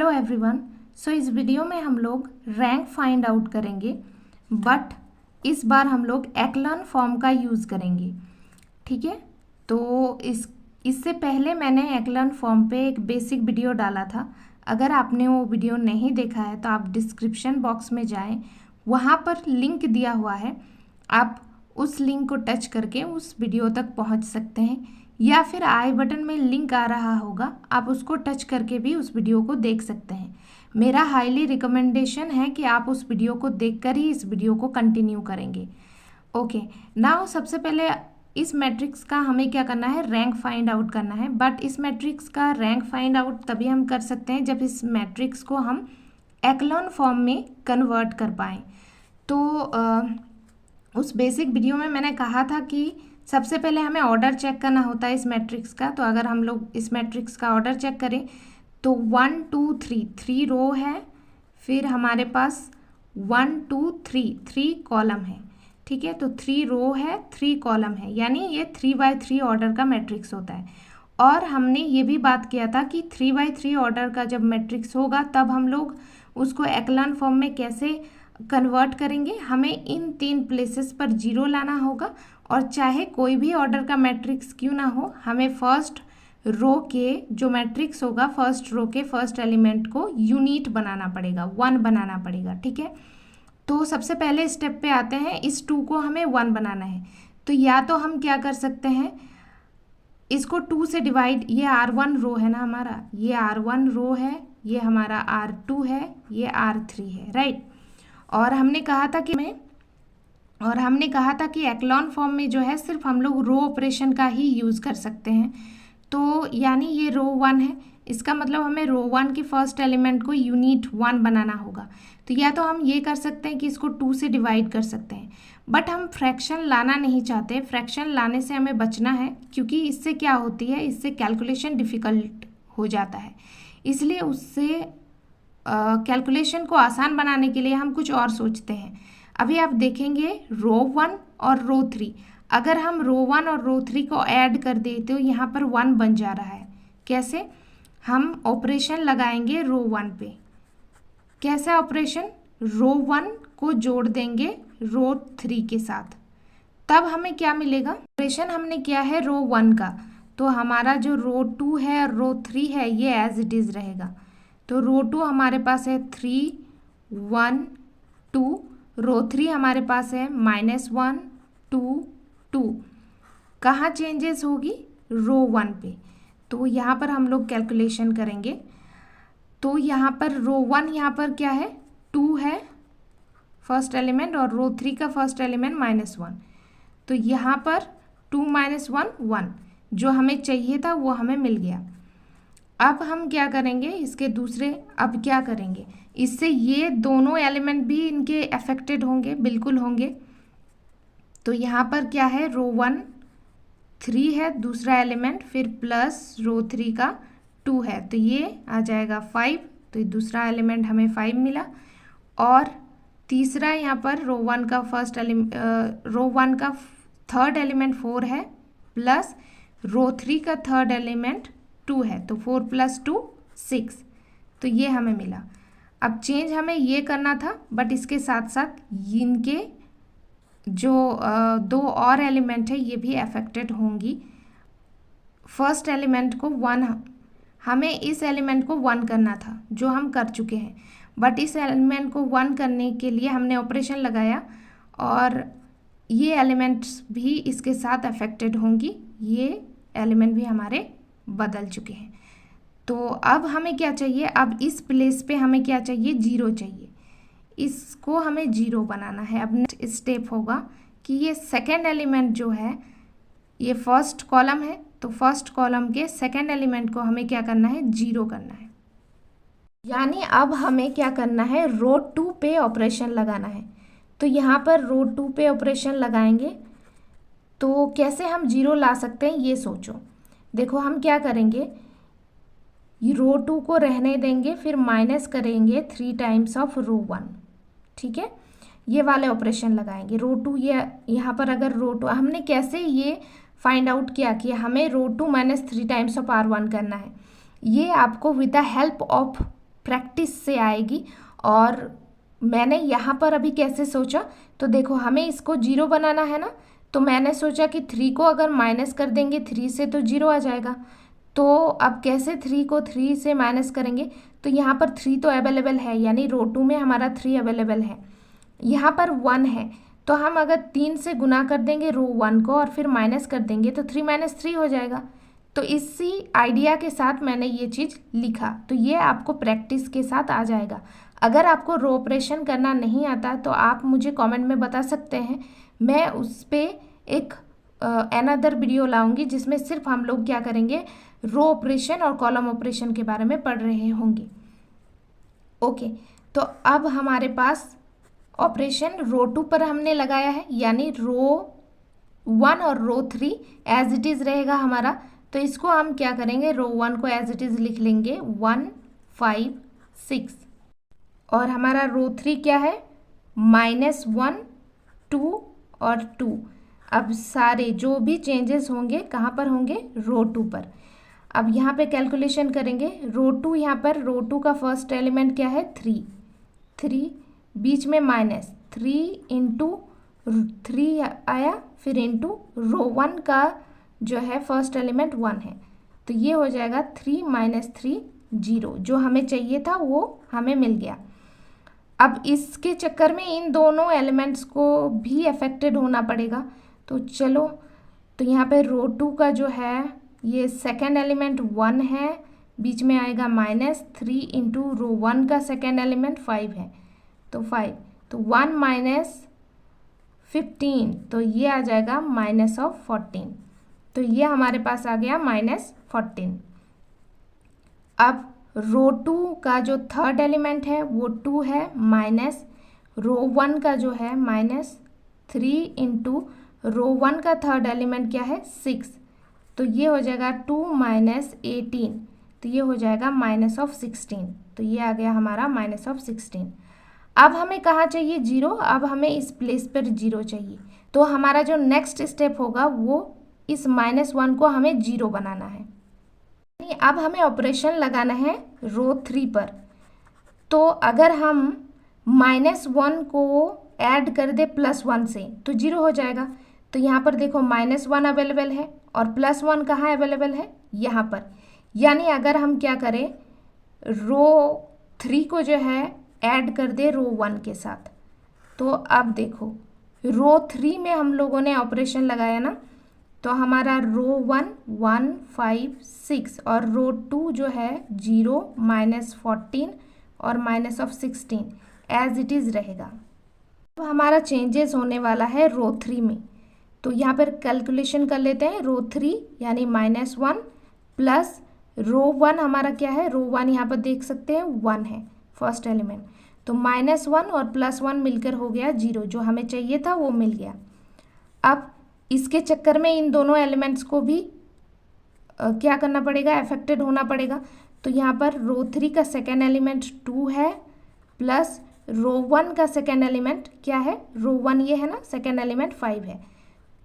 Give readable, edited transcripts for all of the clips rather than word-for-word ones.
Hello everyone. सो इस video में हम लोग रैंक फाइंड आउट करेंगे, बट इस बार हम लोग एक्लन फॉर्म का यूज़ करेंगे। ठीक है, तो इससे पहले मैंने एक्लन फॉर्म पे एक बेसिक वीडियो डाला था। अगर आपने वो वीडियो नहीं देखा है तो आप डिस्क्रिप्शन बॉक्स में जाएं, वहाँ पर लिंक दिया हुआ है। आप उस लिंक को टच करके उस वीडियो तक पहुँच सकते हैं, या फिर आई बटन में लिंक आ रहा होगा, आप उसको टच करके भी उस वीडियो को देख सकते हैं। मेरा हाईली रिकमेंडेशन है कि आप उस वीडियो को देखकर ही इस वीडियो को कंटिन्यू करेंगे। ओके, नाउ सबसे पहले इस मैट्रिक्स का हमें क्या करना है, रैंक फाइंड आउट करना है। बट इस मैट्रिक्स का रैंक फाइंड आउट तभी हम कर सकते हैं जब इस मैट्रिक्स को हम एक्लन फॉर्म में कन्वर्ट कर पाएँ। तो उस बेसिक वीडियो में मैंने कहा था कि सबसे पहले हमें ऑर्डर चेक करना होता है इस मैट्रिक्स का। तो अगर हम लोग इस मैट्रिक्स का ऑर्डर चेक करें तो 1 2 3 3 रो है, फिर हमारे पास 1 2 3 कॉलम है। ठीक है, तो 3 रो है, 3 कॉलम है, यानी ये 3x3 ऑर्डर का मैट्रिक्स होता है। और हमने ये भी बात किया था कि 3x3 ऑर्डर का जब मैट्रिक्स होगा तब हम लोग उसको एक्लन फॉर्म में कैसे कन्वर्ट करेंगे। हमें इन 3 प्लेसेस पर 0 लाना होगा, और चाहे कोई भी ऑर्डर का मैट्रिक्स क्यों ना हो, हमें फर्स्ट रो के जो मैट्रिक्स होगा, फर्स्ट रो के फर्स्ट एलिमेंट को यूनिट बनाना पड़ेगा, 1 बनाना पड़ेगा। ठीक है, तो सबसे पहले स्टेप पे आते हैं। इस 2 को हमें 1 बनाना है, तो या तो हम क्या कर सकते हैं, इसको 2 से डिवाइड, ये R1 रो है ना हमारा, ये R1 रो है, ये हमारा R2 है, ये R3 है, राइट। और हमने कहा था कि एक्लॉन फॉर्म में जो है सिर्फ हम लोग रो ऑपरेशन का ही यूज़ कर सकते हैं। तो यानी ये रो 1 है, इसका मतलब हमें रो 1 के फर्स्ट एलिमेंट को यूनिट 1 बनाना होगा। तो या तो हम ये कर सकते हैं कि इसको 2 से डिवाइड कर सकते हैं, बट हम फ्रैक्शन लाना नहीं चाहते। फ्रैक्शन लाने से हमें बचना है, क्योंकि इससे क्या होती है, इससे कैलकुलेशन डिफ़िकल्ट हो जाता है। इसलिए उससे कैलकुलेशन को आसान बनाने के लिए हम कुछ और सोचते हैं। अभी आप देखेंगे रो 1 और रो 3, अगर हम रो 1 और रो 3 को ऐड कर दें तो यहाँ पर 1 बन जा रहा है। कैसे? हम ऑपरेशन लगाएंगे रो 1 पे। कैसा ऑपरेशन? रो 1 को जोड़ देंगे रो 3 के साथ, तब हमें क्या मिलेगा। ऑपरेशन हमने किया है रो 1 का, तो हमारा जो रो 2 है और रो 3 है ये एज इट इज़ रहेगा। तो रो 2 हमारे पास है 3 1 2, रो 3 हमारे पास है -1 2 2। कहाँ चेंजेस होगी? रो 1 पे। तो यहाँ पर हम लोग कैलकुलेशन करेंगे। तो यहाँ पर रो 1 यहाँ पर क्या है, 2 है फर्स्ट एलिमेंट, और रो 3 का फर्स्ट एलिमेंट -1। तो यहाँ पर 2 - 1 1, जो हमें चाहिए था वो हमें मिल गया। अब हम क्या करेंगे, इसके दूसरे अब क्या करेंगे, इससे ये दोनों एलिमेंट भी इनके अफेक्टेड होंगे, बिल्कुल होंगे। तो यहाँ पर क्या है, रो 1 3 है दूसरा एलिमेंट, फिर प्लस रो 3 का 2 है, तो ये आ जाएगा 5। तो ये दूसरा एलिमेंट हमें 5 मिला। और तीसरा यहाँ पर रो 1 का रो 1 का थर्ड एलिमेंट 4 है, प्लस रो 3 का थर्ड एलिमेंट 2 है, तो 4 + 2 6। तो ये हमें मिला। अब चेंज हमें ये करना था, बट इसके साथ साथ इनके जो 2 और एलिमेंट है ये भी अफेक्टेड होंगी। फर्स्ट एलिमेंट को 1, हमें इस एलिमेंट को 1 करना था, जो हम कर चुके हैं, बट इस एलिमेंट को 1 करने के लिए हमने ऑपरेशन लगाया, और ये एलिमेंट्स भी इसके साथ अफेक्टेड होंगी। ये एलिमेंट भी हमारे बदल चुके हैं। तो अब हमें क्या चाहिए, अब इस प्लेस पे हमें क्या चाहिए, 0 चाहिए। इसको हमें 0 बनाना है। अब नेक्स्ट स्टेप होगा कि ये सेकेंड एलिमेंट जो है, ये फर्स्ट कॉलम है, तो फर्स्ट कॉलम के सेकेंड एलिमेंट को हमें क्या करना है, 0 करना है। यानी अब हमें क्या करना है, रो 2 पे ऑपरेशन लगाना है। तो यहाँ पर रो 2 पे ऑपरेशन लगाएंगे, तो कैसे हम 0 ला सकते हैं ये सोचो। देखो हम क्या करेंगे, ये रो 2 को रहने देंगे, फिर माइनस करेंगे 3 टाइम्स ऑफ रो 1। ठीक है, ये वाले ऑपरेशन लगाएंगे। रो 2, ये यहाँ पर अगर रो 2, हमने कैसे ये फाइंड आउट किया कि हमें रो 2 - 3 टाइम्स ऑफ R1 करना है। ये आपको with the help of practice से आएगी। और मैंने यहाँ पर अभी कैसे सोचा, तो देखो हमें इसको 0 बनाना है ना, तो मैंने सोचा कि 3 को अगर माइनस कर देंगे 3 से तो 0 आ जाएगा। तो अब कैसे 3 को 3 से माइनस करेंगे, तो यहाँ पर 3 तो अवेलेबल है, यानी रो 2 में हमारा 3 अवेलेबल है। यहाँ पर 1 है, तो हम अगर 3 से गुना कर देंगे रो 1 को और फिर माइनस कर देंगे तो 3 माइनस 3 हो जाएगा। तो इसी आइडिया के साथ मैंने ये चीज़ लिखा, तो ये आपको प्रैक्टिस के साथ आ जाएगा। अगर आपको रो ऑपरेशन करना नहीं आता तो आप मुझे कमेंट में बता सकते हैं, मैं उस पर एक अनदर वीडियो लाऊंगी जिसमें सिर्फ हम लोग क्या करेंगे, रो ऑपरेशन और कॉलम ऑपरेशन के बारे में पढ़ रहे होंगे। ओके, तो अब हमारे पास ऑपरेशन रो 2 पर हमने लगाया है, यानी रो 1 और रो 3 एज इट इज़ रहेगा हमारा। तो इसको हम क्या करेंगे, रो 1 को एज इट इज़ लिख लेंगे 1 5 6, और हमारा रो 3 क्या है, -1 2 और 2। अब सारे जो भी चेंजेस होंगे कहाँ पर होंगे, रो 2 पर। अब यहाँ पे कैलकुलेशन करेंगे, रो 2, यहाँ पर रो 2 का फर्स्ट एलिमेंट क्या है 3, बीच में माइनस 3 इंटू 3 आया, फिर इंटू रो 1 का जो है फर्स्ट एलिमेंट 1 है, तो ये हो जाएगा 3 - 3 0। जो हमें चाहिए था वो हमें मिल गया। अब इसके चक्कर में इन दोनों एलिमेंट्स को भी अफेक्टेड होना पड़ेगा, तो चलो, तो यहाँ पे रो 2 का जो है ये सेकेंड एलिमेंट 1 है, बीच में आएगा -3 इंटू रो 1 का सेकेंड एलिमेंट 5 है, तो 5, तो 1 - 15, तो ये आ जाएगा -14। तो ये हमारे पास आ गया -14। अब रो 2 का जो थर्ड एलिमेंट है वो 2 है, माइनस रो 1 का जो है -3 इंटू रो 1 का थर्ड एलिमेंट क्या है 6, तो ये हो जाएगा 2 - 18, तो ये हो जाएगा -16। तो ये आ गया हमारा -16। अब हमें कहाँ चाहिए 0, अब हमें इस प्लेस पर 0 चाहिए। तो हमारा जो नेक्स्ट स्टेप होगा वो इस -1 को हमें 0 बनाना है। अब हमें ऑपरेशन लगाना है रो 3 पर। तो अगर हम -1 को ऐड कर दे +1 से तो 0 हो जाएगा। तो यहाँ पर देखो -1 अवेलेबल है और +1 कहाँ अवेलेबल है, यहाँ पर। यानी अगर हम क्या करें, रो 3 को जो है ऐड कर दे रो 1 के साथ, तो अब देखो रो 3 में हम लोगों ने ऑपरेशन लगाया ना, तो हमारा रो 1 1 5 6 और रो 2 जो है 0 -14 और -16 एज इट इज़ रहेगा। अब हमारा चेंजेस होने वाला है रो 3 में, तो यहाँ पर कैलकुलेशन कर लेते हैं। रो 3 यानी -1 प्लस रो 1 हमारा क्या है, रो 1 यहाँ पर देख सकते हैं 1 है फर्स्ट एलिमेंट, तो -1 और +1 मिलकर हो गया 0, जो हमें चाहिए था वो मिल गया। अब इसके चक्कर में इन दोनों एलिमेंट्स को भी क्या करना पड़ेगा, अफेक्टेड होना पड़ेगा। तो यहाँ पर रो 3 का सेकेंड एलिमेंट 2 है, प्लस रो 1 का सेकेंड एलिमेंट क्या है, रो 1 ये है ना, सेकेंड एलिमेंट 5 है,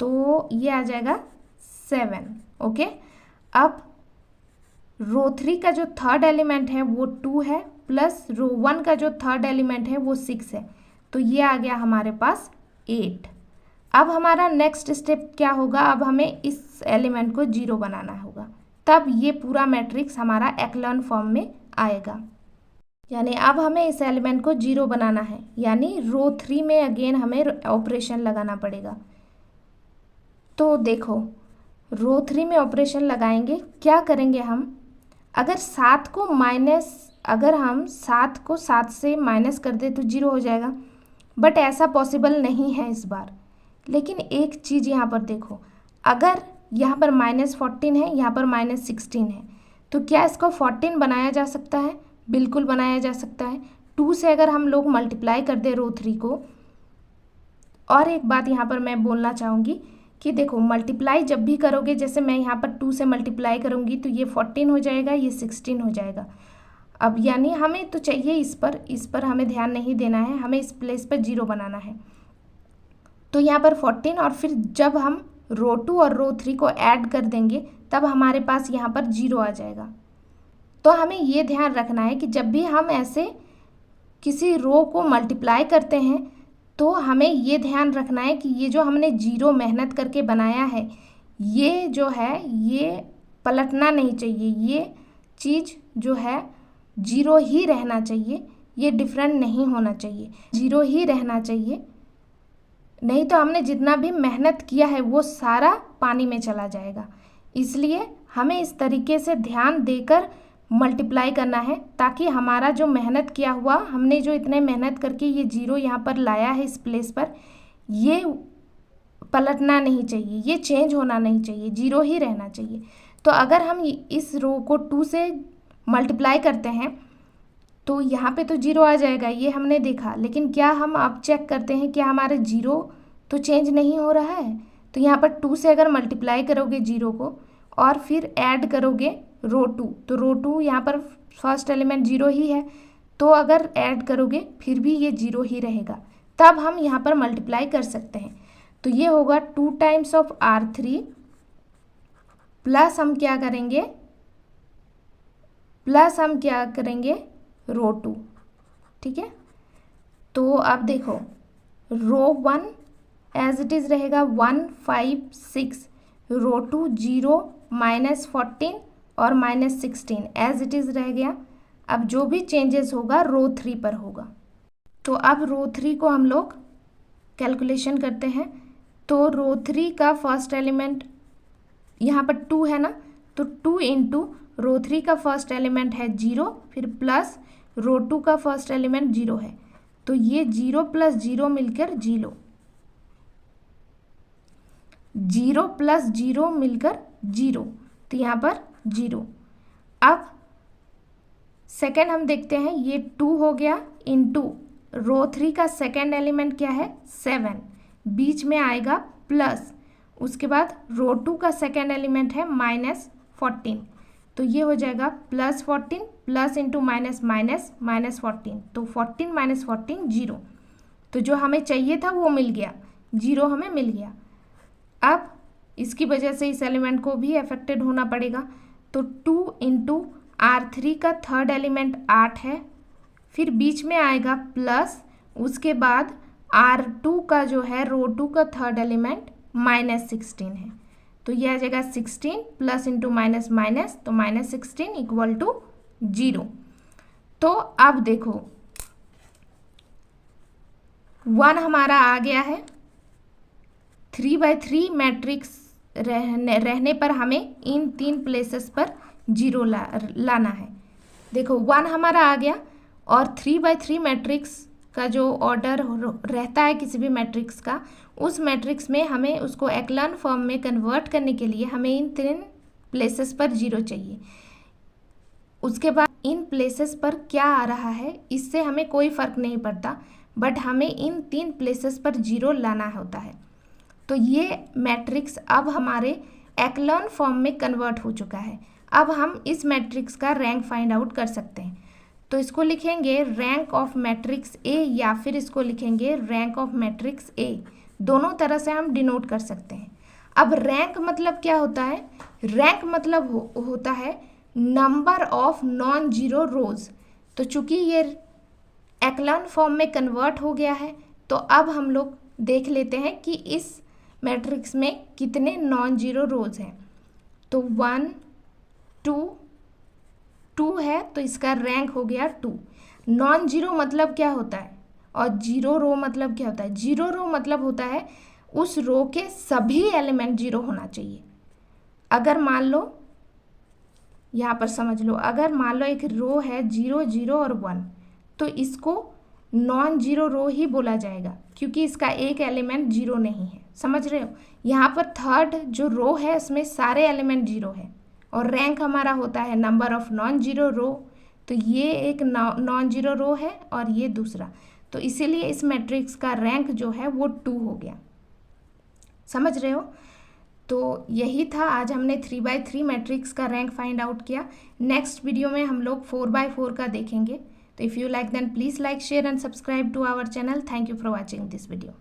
तो ये आ जाएगा 7। ओके, अब रो 3 का जो थर्ड एलिमेंट है वो 2 है, प्लस रो 1 का जो थर्ड एलिमेंट है वो 6 है, तो ये आ गया हमारे पास 8। अब हमारा नेक्स्ट स्टेप क्या होगा, अब हमें इस एलिमेंट को 0 बनाना होगा, तब ये पूरा मैट्रिक्स हमारा एक्लॉन फॉर्म में आएगा। यानी अब हमें इस एलिमेंट को 0 बनाना है, यानी रो 3 में अगेन हमें ऑपरेशन लगाना पड़ेगा। तो देखो रो 3 में ऑपरेशन लगाएंगे, क्या करेंगे हम, अगर हम 7 को 7 से माइनस कर दे तो 0 हो जाएगा, बट ऐसा पॉसिबल नहीं है इस बार। लेकिन एक चीज़ यहाँ पर देखो, अगर यहाँ पर -14 है, यहाँ पर -16 है, तो क्या इसको 14 बनाया जा सकता है, बिल्कुल बनाया जा सकता है। 2 से अगर हम लोग मल्टीप्लाई कर दे रो 3 को, और एक बात यहाँ पर मैं बोलना चाहूँगी कि देखो मल्टीप्लाई जब भी करोगे, जैसे मैं यहाँ पर 2 से मल्टीप्लाई करूँगी तो ये 14 हो जाएगा, ये 16 हो जाएगा। अब यानी हमें तो चाहिए इस पर हमें ध्यान नहीं देना है, हमें इस प्लेस पर 0 बनाना है। तो यहाँ पर 14, और फिर जब हम रो 2 और रो 3 को ऐड कर देंगे तब हमारे पास यहाँ पर 0 आ जाएगा। तो हमें ये ध्यान रखना है कि जब भी हम ऐसे किसी रो को मल्टीप्लाई करते हैं तो हमें ये ध्यान रखना है कि ये जो हमने जीरो मेहनत करके बनाया है ये जो है ये पलटना नहीं चाहिए, ये चीज़ जो है जीरो ही रहना चाहिए, ये डिफरेंट नहीं होना चाहिए, जीरो ही रहना चाहिए। नहीं तो हमने जितना भी मेहनत किया है वो सारा पानी में चला जाएगा। इसलिए हमें इस तरीके से ध्यान देकर मल्टीप्लाई करना है ताकि हमारा जो मेहनत किया हुआ, हमने जो इतने मेहनत करके ये जीरो यहाँ पर लाया है इस प्लेस पर, ये पलटना नहीं चाहिए, ये चेंज होना नहीं चाहिए, जीरो ही रहना चाहिए। तो अगर हम इस रो को 2 से मल्टीप्लाई करते हैं तो यहाँ पे तो जीरो आ जाएगा, ये हमने देखा। लेकिन क्या हम अब चेक करते हैं क्या हमारे जीरो तो चेंज नहीं हो रहा है? तो यहाँ पर 2 से अगर मल्टीप्लाई करोगे जीरो को और फिर ऐड करोगे रो 2, तो रो 2 यहाँ पर फर्स्ट एलिमेंट जीरो ही है, तो अगर ऐड करोगे फिर भी ये जीरो ही रहेगा, तब हम यहाँ पर मल्टीप्लाई कर सकते हैं। तो ये होगा 2 टाइम्स ऑफ R3 प्लस हम क्या करेंगे रो 2। ठीक है, तो अब देखो रो 1 एज इट इज़ रहेगा 1 5 6, रो 2 0 -14 और -16 एज इट इज़ रह गया। अब जो भी चेंजेस होगा रो 3 पर होगा। तो अब रो 3 को हम लोग कैलकुलेशन करते हैं। तो रो 3 का फर्स्ट एलिमेंट यहाँ पर 2 है ना, तो 2 इंटू रो 3 का फर्स्ट एलिमेंट है 0, फिर प्लस रो 2 का फर्स्ट एलिमेंट 0 है, तो ये 0 + 0 मिलकर 0, 0 + 0 मिलकर 0, तो यहाँ पर 0। अब सेकेंड हम देखते हैं, ये 2 हो गया इंटू रो 3 का सेकेंड एलिमेंट क्या है 7, बीच में आएगा प्लस, उसके बाद रो 2 का सेकेंड एलिमेंट है -14, तो ये हो जाएगा +14 प्लस इंटू माइनस माइनस -14, तो 14 - 14 0, तो जो हमें चाहिए था वो मिल गया, 0 हमें मिल गया। अब इसकी वजह से इस एलिमेंट को भी अफेक्टेड होना पड़ेगा, तो 2 इंटू R3 का थर्ड एलिमेंट 8 है, फिर बीच में आएगा प्लस, उसके बाद R2 का जो है रो 2 का थर्ड एलिमेंट -16 है, तो यह आ जाएगा 16 प्लस इंटू माइनस माइनस, तो -16 = 0। तो अब देखो 1 हमारा आ गया है, 3/3 मैट्रिक्स रहने पर हमें इन 3 प्लेसेस पर 0 लाना है। देखो 1 हमारा आ गया, और 3/3 मैट्रिक्स का जो ऑर्डर रहता है किसी भी मैट्रिक्स का, उस मैट्रिक्स में हमें उसको एक्लन फॉर्म में कन्वर्ट करने के लिए हमें इन 3 प्लेसेस पर 0 चाहिए। उसके बाद इन प्लेसेस पर क्या आ रहा है इससे हमें कोई फ़र्क नहीं पड़ता, बट हमें इन 3 प्लेसेस पर 0 लाना होता है। तो ये मैट्रिक्स अब हमारे एक्लन फॉर्म में कन्वर्ट हो चुका है। अब हम इस मैट्रिक्स का रैंक फाइंड आउट कर सकते हैं। तो इसको लिखेंगे रैंक ऑफ मैट्रिक्स ए, या फिर इसको लिखेंगे रैंक ऑफ मैट्रिक्स ए, दोनों तरह से हम डिनोट कर सकते हैं। अब रैंक मतलब क्या होता है? रैंक मतलब होता है नंबर ऑफ नॉन जीरो रोज। तो चूंकि ये एक्लन फॉर्म में कन्वर्ट हो गया है, तो अब हम लोग देख लेते हैं कि इस मैट्रिक्स में कितने नॉन जीरो रोज हैं। तो 1 2 है, तो इसका रैंक हो गया 2। नॉन जीरो मतलब क्या होता है और जीरो रो मतलब क्या होता है? जीरो रो मतलब होता है उस रो के सभी एलिमेंट 0 होना चाहिए। अगर मान लो, यहाँ पर समझ लो, अगर मान लो एक रो है 0 0 और 1, तो इसको नॉन जीरो रो ही बोला जाएगा क्योंकि इसका एक एलिमेंट 0 नहीं है। समझ रहे हो? यहाँ पर थर्ड जो रो है इसमें सारे एलिमेंट 0 है, और रैंक हमारा होता है नंबर ऑफ नॉन जीरो रो। तो ये एक नॉन जीरो रो है और ये दूसरा, तो इसीलिए इस मैट्रिक्स का रैंक जो है वो 2 हो गया। समझ रहे हो? तो यही था, आज हमने 3/3 मैट्रिक्स का रैंक फाइंड आउट किया। नेक्स्ट वीडियो में हम लोग 4/4 का देखेंगे। तो if you like then please like, share and subscribe to our channel. Thank you for watching this video.